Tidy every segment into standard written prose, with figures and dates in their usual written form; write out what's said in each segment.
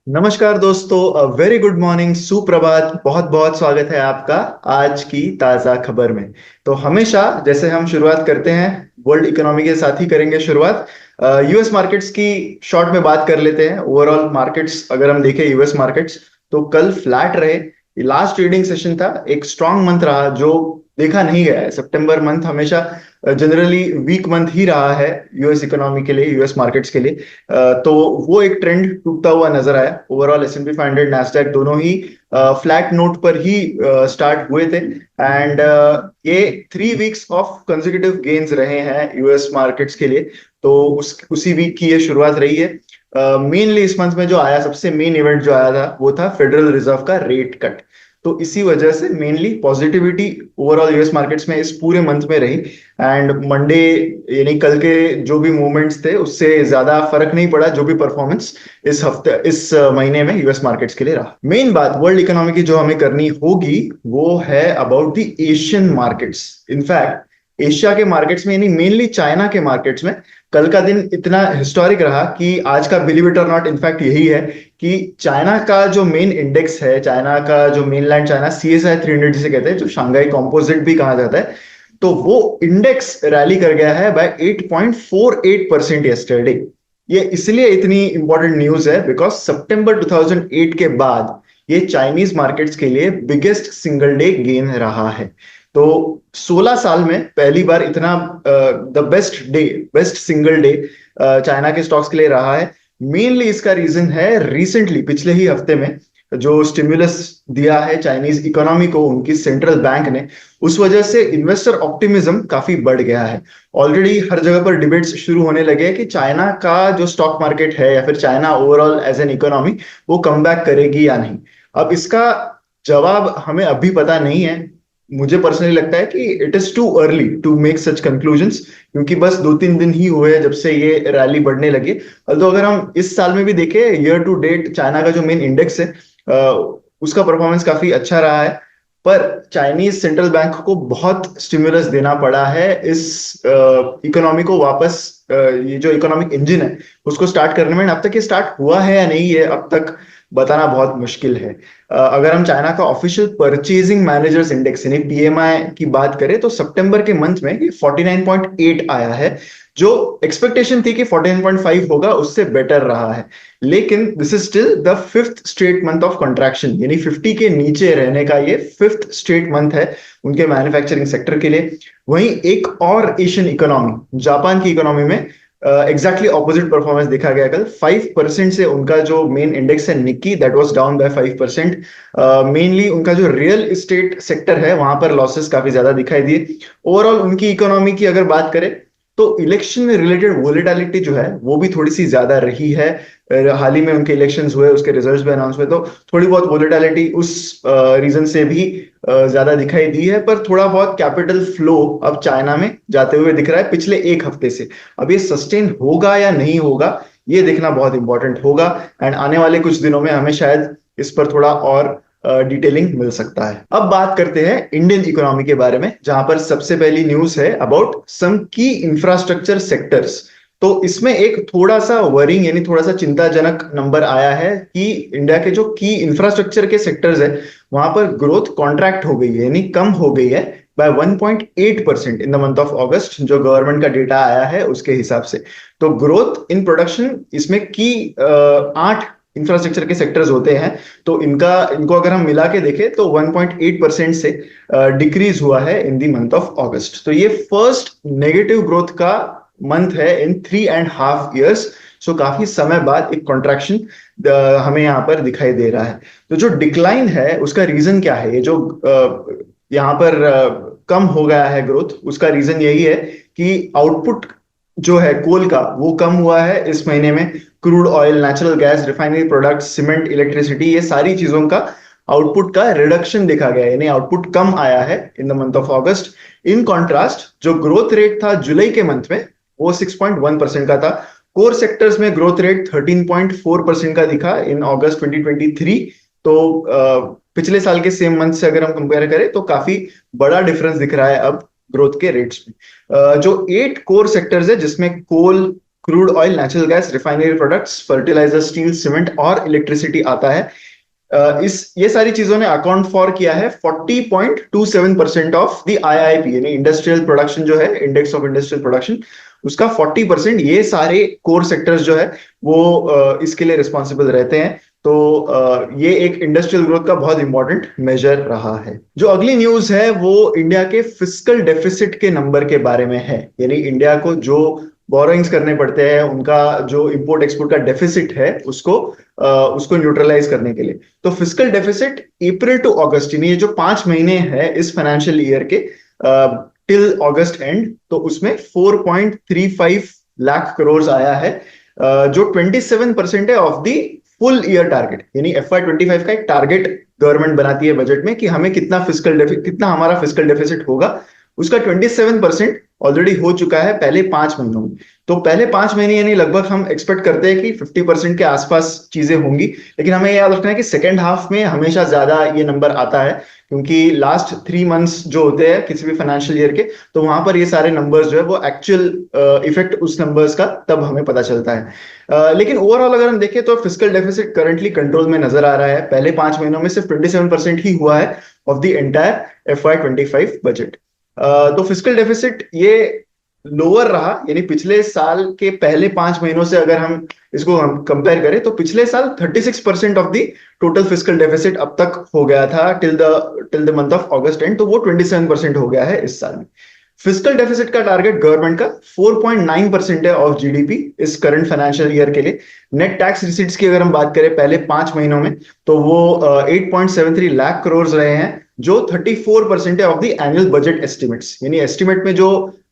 नमस्कार दोस्तों, very good morning, सुप्रभात। बहुत बहुत स्वागत है आपका आज की ताजा खबर में। तो हमेशा जैसे हम शुरुआत करते हैं, वर्ल्ड इकोनॉमी के साथ ही करेंगे शुरुआत। यूएस मार्केट्स की शॉर्ट में बात कर लेते हैं। ओवरऑल मार्केट्स अगर हम देखें, यूएस मार्केट्स तो कल फ्लैट रहे। लास्ट ट्रेडिंग सेशन था, एक स्ट्रांग मंथ रहा जो देखा नहीं गया है। सितंबर मंथ हमेशा जनरली वीक मंथ ही रहा है यूएस इकोनॉमी के लिए, यूएस मार्केट्स के लिए। तो वो एक ट्रेंड टूटता हुआ नजर आया। ओवरऑल S&P 500, नैस्डैक दोनों ही फ्लैट नोट पर ही स्टार्ट हुए थे। एंड ये 3 वीक्स ऑफ कंसेक्यूटिव गेन्स रहे हैं यूएस मार्केट्स के लिए। तो उसी वीक की ये शुरुआत रही है। मेनली इस मंथ में जो आया, सबसे मेन इवेंट जो आया था वो था फेडरल रिजर्व का रेट कट। तो इसी वजह से mainly positivity overall US markets में इस पूरे मंथ में रही। एंड मंडे यानी कल के जो भी मूवमेंट्स थे उससे ज्यादा फर्क नहीं पड़ा जो भी परफॉर्मेंस इस हफ्ते इस महीने में यूएस मार्केट्स के लिए रहा। मेन बात वर्ल्ड इकोनॉमी की जो हमें करनी होगी वो है about the Asian markets. In fact Asia के मार्केट्स में यानी मेनली चाइना के मार्केट्स में कल का दिन इतना हिस्टोरिक रहा कि आज का बिलीव इट और नॉट इनफैक्ट यही है कि चाइना का जो मेन इंडेक्स है, चाइना का जो मेनलैंड चाइना CSI 300 जिसे कहते हैं, जो शंघाई कॉम्पोजिट भी कहा जाता है, तो वो इंडेक्स रैली कर गया है बाय 8.48% यस्टरडे। ये इसलिए इतनी इंपॉर्टेंट न्यूज है बिकॉज सितंबर 2008 के बाद ये चाइनीज मार्केट्स के लिए बिगेस्ट सिंगल डे गेन रहा है। तो 16 साल में पहली बार इतना the best single day China के स्टॉक्स के लिए रहा है। मेनली इसका रीजन है रिसेंटली पिछले ही हफ्ते में जो स्टिमुलस दिया है चाइनीज इकोनॉमी को उनकी सेंट्रल बैंक ने, उस वजह से इन्वेस्टर ऑप्टिमिज्म काफी बढ़ गया है। ऑलरेडी हर जगह पर डिबेट्स शुरू होने लगे हैं कि चाइना का जो स्टॉक मार्केट है या फिर China overall as an economy वो कम बैक करेगी या नहीं। अब इसका जवाब हमें अभी पता नहीं है। मुझे पर्सनली लगता है कि it is too early to make such conclusions, क्योंकि बस 2-3 दिन ही हुए हैं जब से ये रैली बढ़ने लगी। तो अगर हम इस साल में भी देखें, ईयर टू डेट चाइना का जो मेन इंडेक्स है उसका परफॉर्मेंस काफी अच्छा रहा है। पर चाइनीज सेंट्रल बैंक को बहुत स्टिमुलस देना पड़ा है इस इकोनॉमी को वापस ये जो इकोनॉमिक इंजन है उसको स्टार्ट करने में। अब तक ये स्टार्ट हुआ है या नहीं है अब तक बताना बहुत मुश्किल है। अगर हम चाइना का ऑफिशियल परचेजिंग मैनेजर्स इंडेक्स यानी PMI की बात करें तो सितंबर के मंथ में ये 49.8 आया है। जो एक्सपेक्टेशन थी कि 49.5 होगा उससे बेटर रहा है, लेकिन this is still the 5th straight month of contraction, यानी 50 के नीचे रहने का ये 5th स्ट्रेट मंथ है उनके मैन्युफैक्चरिंग सेक्टर के लिए। वहीं एक और एशियन इकोनॉमी जापान की इकोनॉमी में एग्जैक्टली ऑपोजिट परफॉर्मेंस देखा गया कल। 5% से उनका जो मेन इंडेक्स है Nikki, that was down by 5%। Mainly उनका जो रियल एस्टेट सेक्टर है वहां पर लॉसेस काफी ज्यादा दिखाई दिए। ओवरऑल उनकी इकोनॉमी की अगर बात करें तो इलेक्शन रिलेटेड वोलेटिलिटी जो है वो भी थोड़ी सी ज्यादा रही है। हाल ही में उनके इलेक्शंस हुए, उसके रिजल्ट्स भी अनाउंस हुए, तो थोड़ी बहुत वोलेटिलिटी उस रीजन से भी ज्यादा दिखाई दी है। पर थोड़ा बहुत कैपिटल फ्लो अब चाइना में जाते हुए दिख रहा है पिछले एक हफ्ते से। अब ये सस्टेन होगा या नहीं होगा ये देखना बहुत इंपॉर्टेंट होगा। एंड आने वाले कुछ दिनों में हमें शायद इस पर थोड़ा और डिटेलिंग मिल सकता है। अब बात करते हैं इंडियन इकोनॉमी के बारे में, जहां पर सबसे पहली न्यूज है अबाउट सम की इंफ्रास्ट्रक्चर सेक्टर्स। तो इसमें एक थोड़ा सा वरिंग यानी थोड़ा सा चिंताजनक नंबर आया है कि इंडिया के जो की इंफ्रास्ट्रक्चर के सेक्टर्स है वहां पर ग्रोथ कॉन्ट्रैक्ट हो गई है, यानी कम हो गई है by 1.8% in the month of August, जो गवर्नमेंट का डेटा आया है उसके हिसाब से। तो ग्रोथ इन प्रोडक्शन इसमें की 8 इंफ्रास्ट्रक्चर के सेक्टर्स होते हैं, तो इनको अगर हम मिला के देखें तो 1.8% से डिक्रीज हुआ है इन दी मंथ ऑफ अगस्त। तो ये फर्स्ट नेगेटिव ग्रोथ का मंथ है इन 3.5 years। सो काफी समय बाद एक कॉन्ट्रैक्शन हमें यहाँ पर दिखाई दे रहा है। तो जो डिक्लाइन है उसका रीजन क्या है? ये जो यहाँ पर कम हो गया है ग्रोथ, उसका रीजन यही है कि आउटपुट जो है कोल का वो कम हुआ है इस महीने में। Crude oil, natural gas, refinery products, cement, electricity, ये सारी चीजों का आउटपुट का रिडक्शन देखा गया है, यानी आउटपुट कम आया है इन the month of August. In contrast जो ग्रोथ रेट था जुलाई के मंथ में वो 6.1% का था। कोर सेक्टर्स में ग्रोथ रेट 13.4% का दिखा इन अगस्त 2023। तो पिछले साल के सेम मंथ से अगर हम कंपेयर करें तो काफी बड़ा डिफरेंस दिख रहा है अब ग्रोथ के रेट्स में। जो 8 कोर सेक्टर्स है जिसमें coal, crude oil, natural gas, refinery products, fertilizer, steel, cement और इलेक्ट्रिसिटी आता है। इस ये सारी चीजों ने अकाउंट फॉर किया है 40.27% ऑफ द आईआईपी, यानी इंडस्ट्रियल प्रोडक्शन जो है, इंडेक्स ऑफ इंडस्ट्रियल प्रोडक्शन, उसका 40% ये सारे कोर सेक्टर्स जो है वो इसके लिए रिस्पॉन्सिबल रहते हैं। तो ये एक इंडस्ट्रियल ग्रोथ का बहुत इंपॉर्टेंट मेजर रहा है। जो अगली न्यूज है वो इंडिया के फिस्कल डेफिसिट के नंबर के बारे में है, यानी इंडिया को जो बोरोइंग्स करने पड़ते हैं, उनका जो इंपोर्ट एक्सपोर्ट का डेफिसिट है उसको न्यूट्रलाइज करने के लिए। तो फिस्कल डेफिसिट अप्रैल टू अगस्त, यानी ये जो 5 महीने हैं इस फाइनेंशियल ईयर के टिल अगस्त एंड, तो उसमें 4.35 लाख करोड़ आया है, जो 27% है of the full year target. यानी FY25 का एक टारगेट गवर्नमेंट बनाती है बजट में कि हमें कितना हमारा फिस्कल डेफिसिट होगा, उसका 27% ऑलरेडी हो चुका है पहले 5 महीनों में। तो पहले 5 महीने यानी लगभग हम एक्सपेक्ट करते हैं कि 50% के आसपास चीजें होंगी, लेकिन हमें याद रखना है कि सेकेंड हाफ में हमेशा ज्यादा ये नंबर आता है, क्योंकि लास्ट 3 मंथ्स जो होते हैं किसी भी फाइनेंशियल ईयर के, तो वहां पर ये सारे नंबर्स जो है वो एक्चुअल इफेक्ट उस नंबर्स का तब हमें पता चलता है। लेकिन ओवरऑल अगर हम देखें तो फिस्कल डेफिसिट करंटली कंट्रोल में नजर आ रहा है। पहले 5 महीनों में सिर्फ 27% ही हुआ है of the entire FY25 budget. तो फिस्कल डेफिसिट ये लोअर रहा, यानी पिछले साल के पहले 5 महीनों से अगर हम इसको कंपेयर करें तो पिछले साल 36% of the total fiscal deficit अब तक हो गया था till the month of August and, तो वो 27% हो गया है इस साल में। फिस्कल डेफिसिट का टारगेट गवर्नमेंट का 4.9% है ऑफ जीडीपी इस करंट फाइनेंशियल ईयर के लिए। नेट टैक्स रिसीट्स की अगर हम बात करें पहले 5 महीनों में, तो वो 8.73 लाख करोड़ रहे हैं, जो 34% है of the annual budget estimates. यानी एस्टिमेट में जो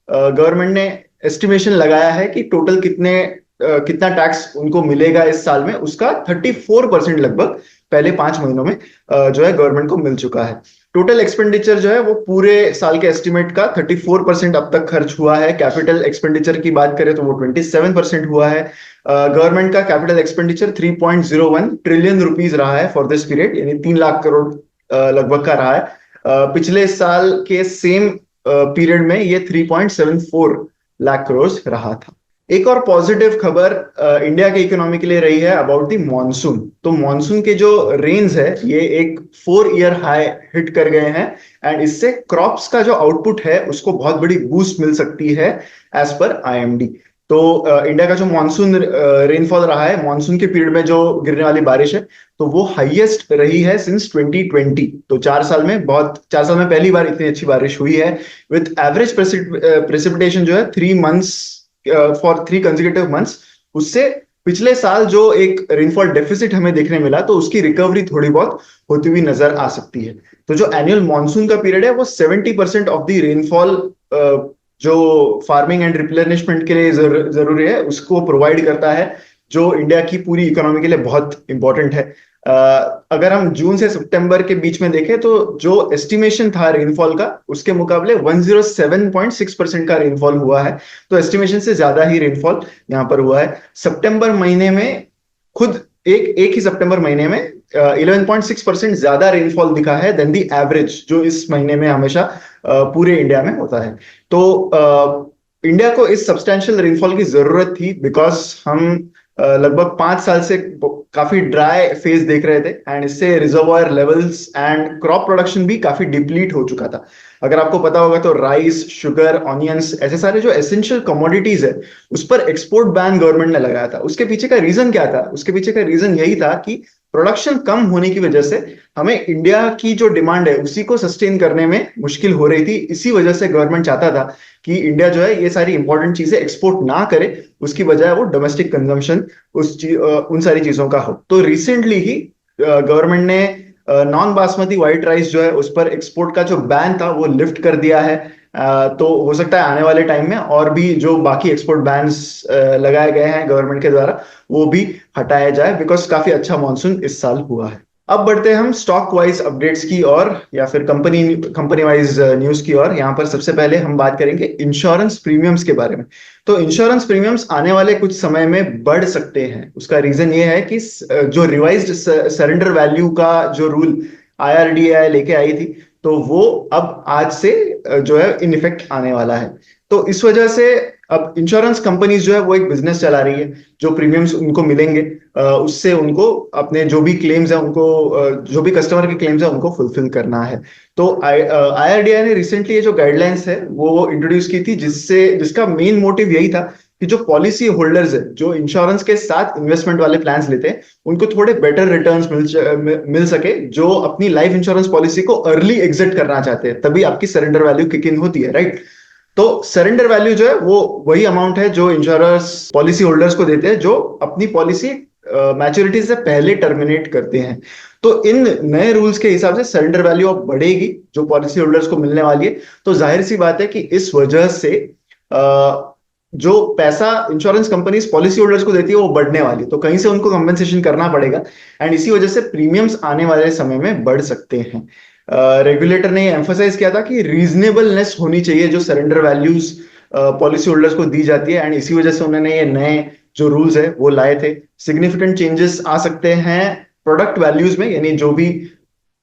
गवर्नमेंट ने एस्टिमेशन लगाया है कि टोटल कितना टैक्स उनको मिलेगा इस साल में, उसका 34% लगभग पहले 5 महीनों में जो है गवर्नमेंट को मिल चुका है। टोटल एक्सपेंडिचर जो है वो पूरे साल के एस्टिमेट का 34% अब तक खर्च हुआ है। कैपिटल एक्सपेंडिचर की बात करें तो वो 27% हुआ है। गवर्नमेंट का कैपिटल एक्सपेंडिचर 3.01 ट्रिलियन रुपीज रहा है फॉर दिस पीरियड, यानी 3 लाख करोड़ लगभग का रहा है। पिछले साल के सेम पीरियड में ये 3.74 लाख करोड़ रहा था। एक और पॉजिटिव खबर इंडिया के इकोनॉमी के लिए रही है अबाउट द मॉनसून। तो मॉनसून के जो रेन्स है ये एक 4 ईयर हाई हिट कर गए हैं, एंड इससे क्रॉप्स का जो आउटपुट है उसको बहुत बड़ी बूस्ट मिल सकती है एज पर IMD। तो इंडिया का जो मॉनसून रेनफॉल रहा है, मॉनसून के पीरियड में जो गिरने वाली बारिश है, तो वो हाईएस्ट रही है सिंस 2020। तो 4 साल में पहली बार इतनी अच्छी बारिश हुई है, विद एवरेज प्रेसिपिटेशन जो है 3 मंथ्स फॉर 3 कंसेक्यूटिव मंथ्स। उससे पिछले साल जो एक रेनफॉल डेफिसिट हमें देखने मिला, तो उसकी रिकवरी थोड़ी बहुत होती हुई नजर आ सकती है। तो जो एनुअल मॉनसून का पीरियड है वो 70% ऑफ द रेनफॉल जो फार्मिंग एंड रिप्लेनिशमेंट के लिए जरूरी है उसको प्रोवाइड करता है, जो इंडिया की पूरी इकोनॉमी के लिए बहुत इंपॉर्टेंट है। अगर हम जून से सितंबर के बीच में देखें तो जो एस्टिमेशन था रेनफॉल का, उसके मुकाबले 107.6% का रेनफॉल हुआ है। तो एस्टिमेशन से ज्यादा ही रेनफॉल यहाँ पर हुआ है। सितंबर महीने में खुद एक ही सितंबर महीने में 11.6% ज्यादा रेनफॉल दिखा है देन दी एवरेज जो इस महीने में हमेशा पूरे इंडिया में होता है। तो इंडिया को इस सब्सटैंशियल रेनफॉल की जरूरत थी, बिकॉज हम लगभग 5 साल से काफी ड्राई फेज देख रहे थे, एंड इससे reservoir levels and crop production भी काफी डिप्लीट हो चुका था। अगर आपको पता होगा तो राइस, शुगर, ऑनियंस, ऐसे सारे जो एसेंशियल कमोडिटीज है उस पर एक्सपोर्ट बैन गवर्नमेंट ने लगाया था। उसके पीछे का रीजन क्या था? उसके पीछे का रीजन यही था कि प्रोडक्शन कम होने की वजह से हमें इंडिया की जो डिमांड है उसी को सस्टेन करने में मुश्किल हो रही थी। इसी वजह से गवर्नमेंट चाहता था कि इंडिया जो है ये सारी इंपॉर्टेंट चीजें एक्सपोर्ट ना करे, उसकी बजाय वो डोमेस्टिक कंजम्पशन उन सारी चीजों का हो। तो रिसेंटली ही गवर्नमेंट ने नॉन बासमती व्हाइट राइस जो है उस पर एक्सपोर्ट का जो बैन था वो लिफ्ट कर दिया है। तो हो सकता है आने वाले टाइम में और भी जो बाकी एक्सपोर्ट बैन्स लगाए गए हैं गवर्नमेंट के द्वारा वो भी हटाया जाए, बिकॉज काफी अच्छा मॉनसून इस साल हुआ है। अब बढ़ते हैं हम स्टॉक वाइज अपडेट्स की ओर, या फिर कंपनी वाइज न्यूज की ओर। यहाँ पर सबसे पहले हम बात करेंगे इंश्योरेंस प्रीमियम्स के बारे में। तो इंश्योरेंस प्रीमियम्स आने वाले कुछ समय में बढ़ सकते हैं। उसका रीजन ये है कि जो रिवाइज्ड सरेंडर वैल्यू का जो रूल IRDAI लेके आई थी, तो वो अब आज से जो है इन इफेक्ट आने वाला है। तो इस वजह से अब इंश्योरेंस कंपनीज जो है वो एक बिजनेस चला रही है, जो प्रीमियम्स उनको मिलेंगे उससे उनको अपने जो भी क्लेम्स है उनको जो भी कस्टमर के क्लेम्स है उनको फुलफिल करना है। तो IRDAI ने रिसेंटली ये जो गाइडलाइंस है वो इंट्रोड्यूस की थी, जिसका मेन मोटिव यही था कि जो पॉलिसी होल्डर्स है जो इंश्योरेंस के साथ इन्वेस्टमेंट वाले प्लान्स लेते हैं उनको थोड़े बेटर रिटर्न्स मिल सके, जो अपनी लाइफ इंश्योरेंस पॉलिसी को अर्ली एग्जिट करना चाहते हैं, तभी आपकी सरेंडर वैल्यू किक इन होती है, राइट। तो सरेंडर वैल्यू जो है वो वही अमाउंट है जो इंश्योरर्स पॉलिसी होल्डर्स को देते हैं जो अपनी पॉलिसी मैच्योरिटी से पहले टर्मिनेट करते हैं। तो इन नए रूल्स के हिसाब से सरेंडर वैल्यू अब बढ़ेगी जो पॉलिसी होल्डर्स को मिलने वाली है। तो जाहिर सी बात है कि इस वजह से जो पैसा इंश्योरेंस कंपनीज पॉलिसी होल्डर्स को देती है वो बढ़ने वाली है, तो कहीं से उनको कंपनसेशन करना पड़ेगा एंड इसी वजह से प्रीमियम्स आने वाले समय में बढ़ सकते हैं। रेगुलेटर ने एम्फोसाइज किया था कि रीजनेबलनेस होनी चाहिए जो सरेंडर वैल्यूज पॉलिसी होल्डर्स को दी जाती है, एंड इसी वजह से उन्होंने ये नए जो रूल्स है वो लाए थे। सिग्निफिकेंट चेंजेस आ सकते हैं प्रोडक्ट वैल्यूज में, यानी जो भी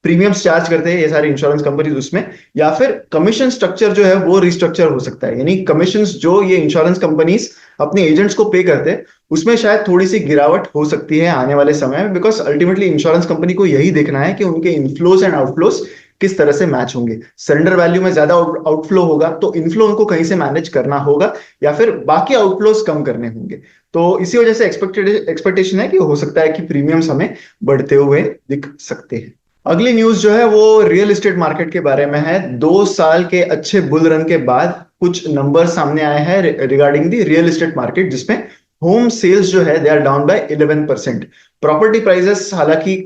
प्रीमियम्स चार्ज करते हैं ये सारी इंश्योरेंस कंपनीज उसमें, या फिर कमीशन स्ट्रक्चर जो है वो रिस्ट्रक्चर हो सकता है, यानी कमीशंस जो ये इंश्योरेंस कंपनीज अपने एजेंट्स को पे करते हैं उसमें शायद थोड़ी सी गिरावट हो सकती है आने वाले समय में, बिकॉज अल्टीमेटली इंश्योरेंस कंपनी को यही देखना है कि उनके इनफ्लोज एंड आउटफ्लोज किस तरह से मैच होंगे। सरेंडर वैल्यू में ज्यादा आउटफ्लो होगा तो इनफ्लो उनको कहीं से मैनेज करना होगा, या फिर बाकी आउटफ्लोज कम करने होंगे। तो इसी वजह से एक्सपेक्टेशन है कि हो सकता है कि प्रीमियम्स हमें बढ़ते हुए दिख सकते हैं। अगली न्यूज जो है वो रियल एस्टेट मार्केट के बारे में है। 2 साल के अच्छे बुल रन के बाद कुछ नंबर सामने आए हैं regarding the real estate market, जिसमें होम सेल्स जो है they are down by 11%। Property prices हालांकि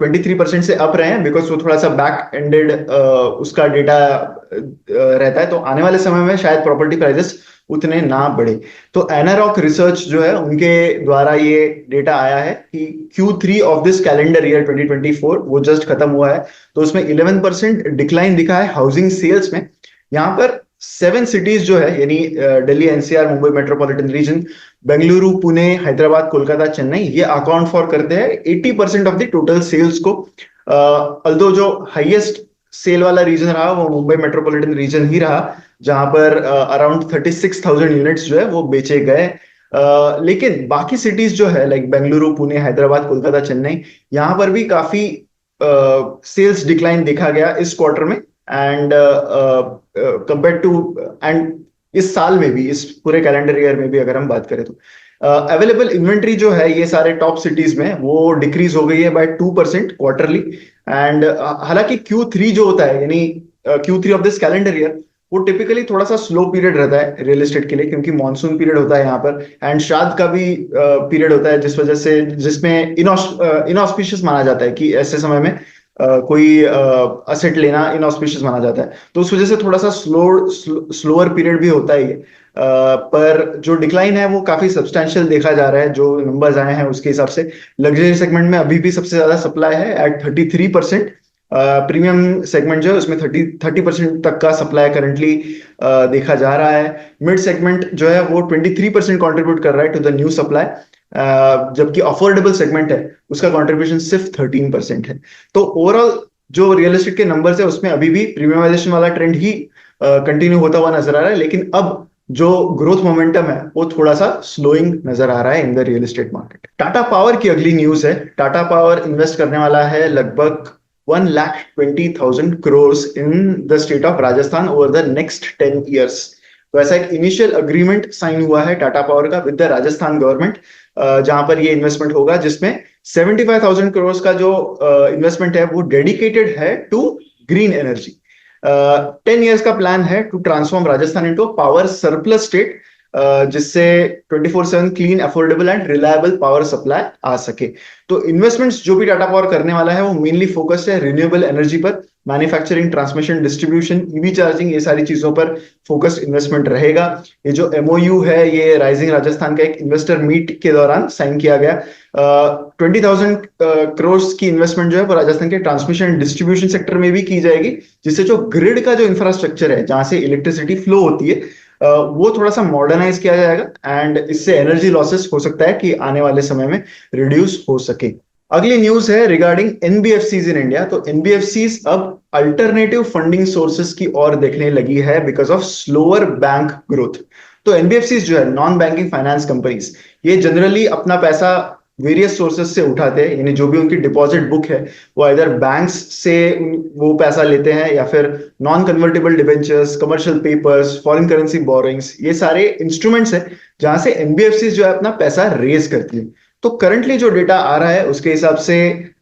23% से अप रहे हैं, बिकॉज वो थोड़ा सा बैक एंडेड उसका डेटा रहता है, तो आने वाले समय में शायद प्रॉपर्टी प्राइसेस उतने ना बढ़े। तो एनारॉक रिसर्च जो है उनके द्वारा ये डेटा आया है कि Q3 of this calendar year 2024 वो जस्ट खत्म हुआ है, तो उसमें 11% डिक्लाइन दिखा है हाउसिंग सेल्स में। यहाँ पर 7 सिटीज जो है यानी Delhi NCR, Mumbai metropolitan region, Bengaluru, Pune, Hyderabad, Kolkata, Chennai, ये अकाउंट फॉर करते हैं 80% ऑफ द टोटल सेल्स को। अल्दो जो हाईएस्ट सेल वाला रीजन रहा वो मुंबई मेट्रोपॉलिटन रीजन ही रहा, जहां पर अराउंड 36,000 यूनिट्स जो है वो बेचे गए। लेकिन बाकी सिटीज जो है लाइक बेंगलुरु, पुणे, हैदराबाद, कोलकाता, चेन्नई, यहाँ पर भी काफी सेल्स डिक्लाइन देखा गया इस क्वार्टर में, एंड कंपेयर टू एंड इस साल में भी, इस पूरे कैलेंडर ईयर में भी अगर हम बात करें तो अवेलेबल इन्वेंट्री जो है ये सारे टॉप सिटीज में वो डिक्रीज हो गई है बाय 2% क्वार्टरली। एंड हालांकि Q3 जो होता है यानी Q3 of this calendar year वो टिपिकली थोड़ा सा स्लो पीरियड रहता है रियल एस्टेट के लिए, क्योंकि मॉनसून पीरियड होता है यहाँ पर एंड श्राद्ध का भी पीरियड होता है, जिस वजह से जिसमें इनऑस्पिशियस माना जाता है कि ऐसे समय में कोई असेट लेना इनऑस्पिशियस माना जाता है, तो उस वजह से थोड़ा सा स्लोअर पीरियड भी होता है ये। पर जो डिक्लाइन है वो काफी सब्सटैंशियल देखा जा रहा है, जो नंबर्स आए हैं उसके हिसाब से। लग्जरी सेगमेंट में अभी भी सबसे ज्यादा सप्लाई है एट 33%। प्रीमियम सेगमेंट जो है उसमें 30% तक का सप्लाई करंटली देखा जा रहा है। मिड सेगमेंट जो है वो 23% कॉन्ट्रीब्यूट कर रहा है टू द न्यू सप्लाई, जबकि अफोर्डेबल सेगमेंट है उसका कंट्रीब्यूशन सिर्फ 13% है। तो ओवरऑल जो रियल एस्टेट के नंबर्स है उसमें अभी भी प्रीमियमाइजेशन वाला ट्रेंड ही कंटिन्यू होता हुआ नजर आ रहा है, लेकिन अब जो ग्रोथ मोमेंटम है वो थोड़ा सा स्लोइंग नजर आ रहा है in the real estate market. Tata power की अगली न्यूज है। टाटा पावर इन्वेस्ट करने वाला है लगभग 1,20,000 crores in the state of Rajasthan over the next 10 years। तो ऐसा एक इनिशियल अग्रीमेंट साइन हुआ है टाटा पावर का विद द राजस्थान गवर्नमेंट, जहां पर ये इन्वेस्टमेंट होगा, जिसमें 75,000 crores का जो इन्वेस्टमेंट है वो डेडिकेटेड है टू ग्रीन एनर्जी। 10 years का प्लान है to transform Rajasthan into power surplus state, जिससे 24/7 clean, affordable and reliable power supply आ सके। तो इन्वेस्टमेंट्स जो भी टाटा पावर करने वाला है वो मेनली फोकस्ड है रिन्यूएबल एनर्जी पर, manufacturing, transmission, distribution, EV charging, ये सारी चीजों पर फोकस्ड इन्वेस्टमेंट रहेगा। ये जो MOU है ये राइजिंग राजस्थान का एक इन्वेस्टर मीट के दौरान साइन किया गया। 20,000 crores की इन्वेस्टमेंट जो है वो राजस्थान के ट्रांसमिशन एंड डिस्ट्रीब्यूशन सेक्टर में भी की जाएगी, जिससे जो ग्रिड का जो इंफ्रास्ट्रक्चर है जहां से इलेक्ट्रिसिटी फ्लो होती है वो थोड़ा सा मॉडर्नाइज किया जाएगा, एंड इससे एनर्जी लॉसेस हो सकता है कि आने वाले समय में रिड्यूस हो सके। अगली न्यूज है रिगार्डिंग एनबीएफसीज इन इंडिया। तो एनबीएफसीज अब अल्टरनेटिव फंडिंग सोर्सेस की ओर देखने लगी है because of slower bank growth. तो एनबीएफसीज जो है, नॉन बैंकिंग फाइनेंस कंपनीज, ये जनरली अपना पैसा वेरियस सोर्सेस से उठाते हैं, यानी जो भी उनकी डिपॉजिट बुक है वो इधर बैंक्स से वो पैसा लेते हैं या फिर non convertible debentures, commercial papers, foreign currency borrowings, ये सारे इंस्ट्रूमेंट्स हैं जहां से एनबीएफसी जो है अपना पैसा रेज करती है। तो करंटली जो डेटा आ रहा है उसके हिसाब से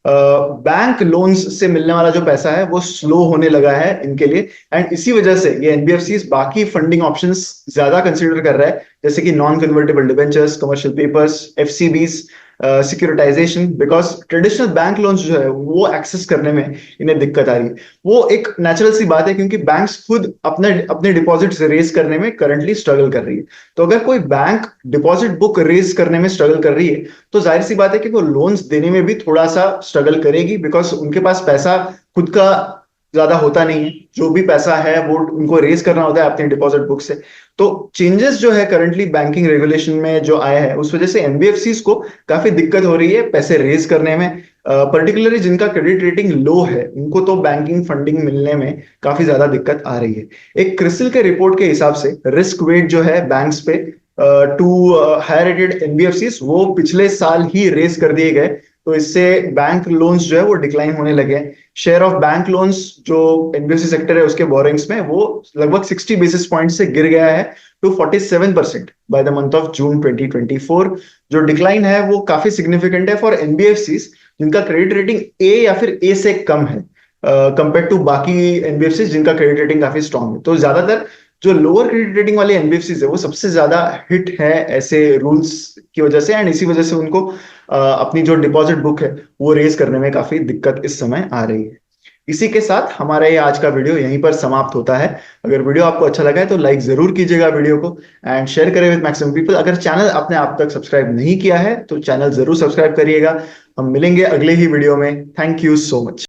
बैंक लोन्स से मिलने वाला जो पैसा है वो स्लो होने लगा है इनके लिए। एंड इसी वजह से ये एनबीएफसी बाकी फंडिंग ऑप्शंस ज्यादा कंसीडर कर रहा है, जैसे कि non convertible debentures, commercial papers, FCBs, securitization, because traditional bank loans जो है वो एक्सेस करने में इन्हें दिक्कत आ रही है। वो एक नेचुरल सी बात है क्योंकि बैंक्स खुद अपने अपने डिपॉजिट्स रेज करने में करंटली स्ट्रगल कर रही है। तो अगर कोई बैंक डिपॉजिट बुक रेज करने में स्ट्रगल कर रही है तो जाहिर सी बात है कि वो लोन्स देने में भी थोड़ा सा स्ट्रगल करेगी, बिकॉज उनके पास पैसा खुद का ज्यादा होता नहीं है। जो भी पैसा है वो उनको रेज करना होता है अपने डिपॉजिट बुक से। तो चेंजेस जो है करंटली बैंकिंग रेगुलेशन में जो आए हैं उस वजह से एनबीएफसीज को काफी दिक्कत हो रही है पैसे रेज करने में। पर्टिकुलरली जिनका क्रेडिट रेटिंग लो है उनको तो बैंकिंग फंडिंग मिलने में काफी ज्यादा दिक्कत आ रही है। एक क्रिसिल के रिपोर्ट के हिसाब से रिस्क वेट जो है बैंक्स पे टू हायर रेटेड एनबीएफसीज वो पिछले साल ही रेज कर दिए गए। तो इससे बैंक लोन्स जो है वो डिक्लाइन होने लगे हैं। शेयर ऑफ बैंक लोन्स जो एनबीएफसी सेक्टर है उसके बोरिंग्स में वो लगभग 60 बेसिस पॉइंट से गिर गया है to 47% by the month of June 2024। जो डिक्लाइन है वो काफी सिग्निफिकेंट है फॉर एनबीएफसीज जिनका क्रेडिट रेटिंग ए या फिर ए से कम है कंपेयर टू बाकी एनबीएफसी जिनका क्रेडिट रेटिंग काफी स्ट्रांग है। तो ज्यादातर जो लोअर क्रेडिट रेटिंग वाले एनबीएफसी है वो सबसे ज्यादा हिट है ऐसे रूल्स की वजह से, एंड इसी वजह से उनको अपनी जो डिपॉजिट बुक है वो रेज करने में काफी दिक्कत इस समय आ रही है। इसी के साथ हमारा ये आज का वीडियो यहीं पर समाप्त होता है। अगर वीडियो आपको अच्छा लगा है तो लाइक जरूर कीजिएगा वीडियो को एंड शेयर करें विद मैक्सिमम पीपल। अगर चैनल आपने आप तक सब्सक्राइब नहीं किया है तो चैनल जरूर सब्सक्राइब करिएगा। हम मिलेंगे अगले ही वीडियो में। Thank you so much.